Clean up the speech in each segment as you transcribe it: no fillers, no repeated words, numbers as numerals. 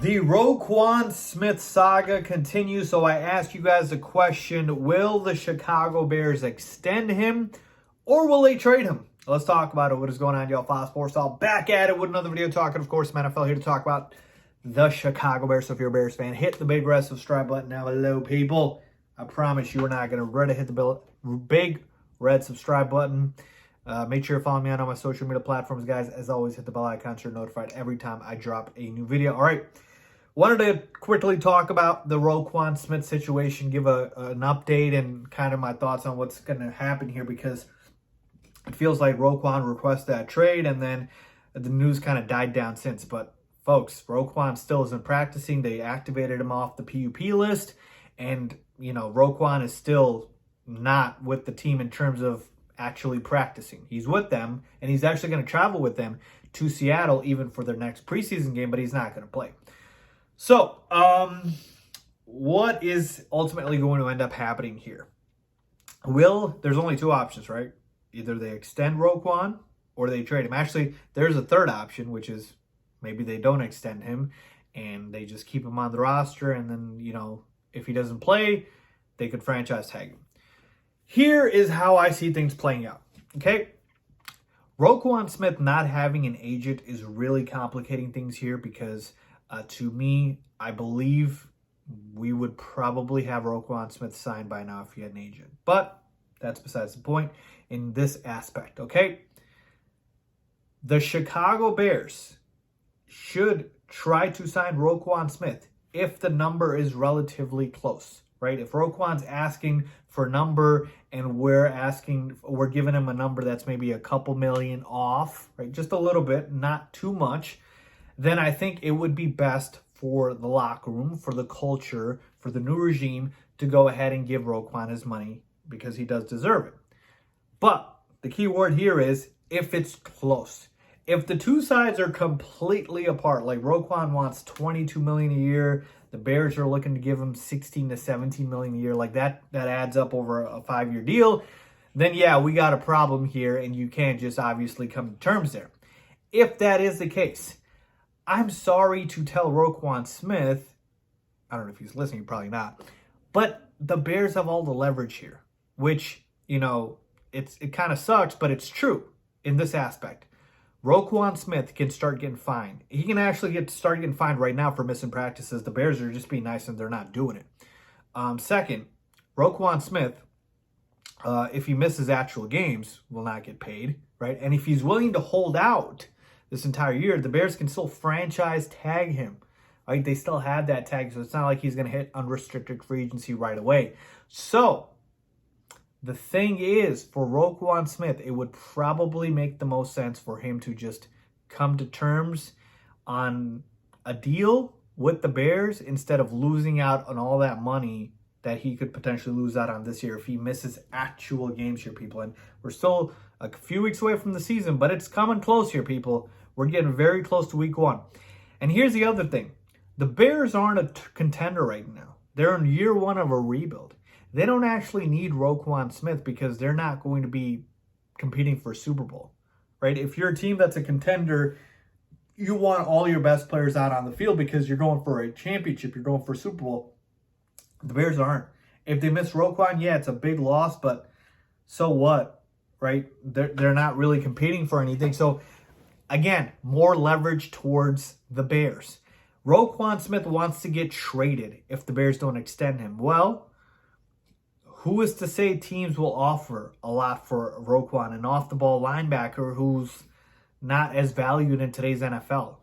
The Roquan Smith saga continues, so I asked you guys a question. Will the Chicago Bears extend him, or will they trade him? Let's talk about it. What is going on, y'all? Faiz Sports all back at it with another video talking, of course, NFL here to talk about the Chicago Bears. So if you're a Bears fan, hit the big red subscribe button now below, people. I promise you are not going to regret it. Hit the big red subscribe button. Make sure you follow me on all my social media platforms, guys. As always, hit the bell icon so you're notified every time I drop a new video. All right. Wanted to quickly talk about the Roquan Smith situation, give an update and kind of my thoughts on what's going to happen here, because it feels like Roquan requested that trade and then the news kind of died down since. But folks, Roquan still isn't practicing. They activated him off the PUP list, and Roquan is still not with the team in terms of actually practicing. He's with them, and he's actually going to travel with them to Seattle even for their next preseason game, but he's not going to play. So, what is ultimately going to end up happening here? There's only two options, right? Either they extend Roquan or they trade him. Actually, there's a third option, which is maybe they don't extend him and they just keep him on the roster, and then, if he doesn't play, they could franchise tag him. Here is how I see things playing out, okay? Roquan Smith not having an agent is really complicating things here, because to me, I believe we would probably have Roquan Smith signed by now if he had an agent. But that's besides the point in this aspect, okay? The Chicago Bears should try to sign Roquan Smith if the number is relatively close, right? If Roquan's asking for a number and we're giving him a number that's maybe a couple million off, right? Just a little bit, not too much. Then I think it would be best for the locker room, for the culture, for the new regime to go ahead and give Roquan his money, because he does deserve it. But the key word here is if it's close. If the two sides are completely apart, like Roquan wants $22 million a year, the Bears are looking to give him $16 to $17 million a year, like that adds up over a 5-year deal, then yeah, we got a problem here, and you can't just obviously come to terms there. If that is the case, I'm sorry to tell Roquan Smith, I don't know if he's listening, probably not, but the Bears have all the leverage here, which, it kind of sucks, but it's true in this aspect. Roquan Smith can start getting fined. He can actually start getting fined right now for missing practices. The Bears are just being nice and they're not doing it. Second, Roquan Smith, if he misses actual games, will not get paid, right? And if he's willing to hold out this entire year, the Bears can still franchise tag him, right? They still have that tag, so it's not like he's going to hit unrestricted free agency right away. So the thing is, for Roquan Smith, it would probably make the most sense for him to just come to terms on a deal with the Bears instead of losing out on all that money that he could potentially lose out on this year if he misses actual games here, people. And we're still a few weeks away from the season, but it's coming close here, people. We're getting very close to week 1. And here's the other thing. The Bears aren't a contender right now. They're in year 1 of a rebuild. They don't actually need Roquan Smith because they're not going to be competing for a Super Bowl, right? If you're a team that's a contender, you want all your best players out on the field because you're going for a championship. You're going for a Super Bowl. The Bears aren't. If they miss Roquan, yeah, it's a big loss, but so what, right? They're not really competing for anything. So, again, more leverage towards the Bears. Roquan Smith wants to get traded if the Bears don't extend him. Well, who is to say teams will offer a lot for Roquan, an off-the-ball linebacker who's not as valued in today's NFL,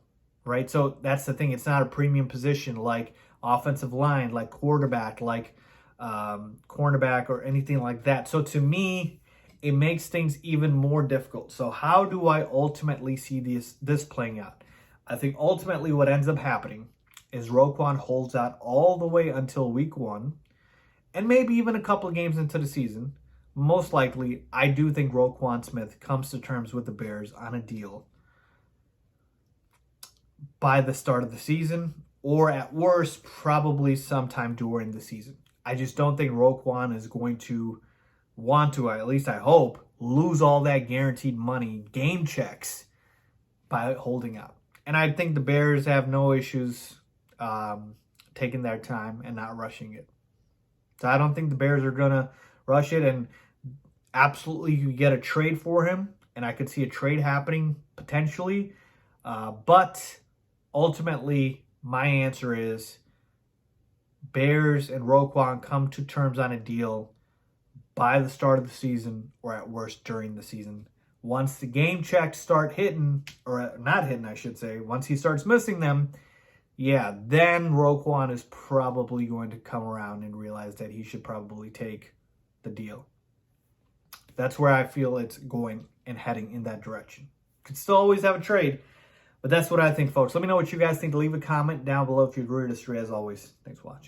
right? So that's the thing. It's not a premium position like offensive line, like quarterback, like cornerback, or anything like that. So to me, it makes things even more difficult. So how do I ultimately see this playing out? I think ultimately what ends up happening is Roquan holds out all the way until week 1, and maybe even a couple of games into the season. Most likely, I do think Roquan Smith comes to terms with the Bears on a deal by the start of the season, or at worst, probably sometime during the season. I just don't think Roquan is going to want to, at least I hope, lose all that guaranteed money, game checks, by holding out. And I think the Bears have no issues taking their time and not rushing it. So I don't think the Bears are going to rush it, and absolutely you get a trade for him, and I could see a trade happening potentially. But ultimately, my answer is Bears and Roquan come to terms on a deal by the start of the season, or at worst during the season. Once the game checks start hitting, or not hitting, I should say, once he starts missing them, yeah, then Roquan is probably going to come around and realize that he should probably take the deal. That's where I feel it's going and heading in that direction. Could still always have a trade, but that's what I think, folks. Let me know what you guys think. Leave a comment down below if you agree or disagree. As always, thanks for watching.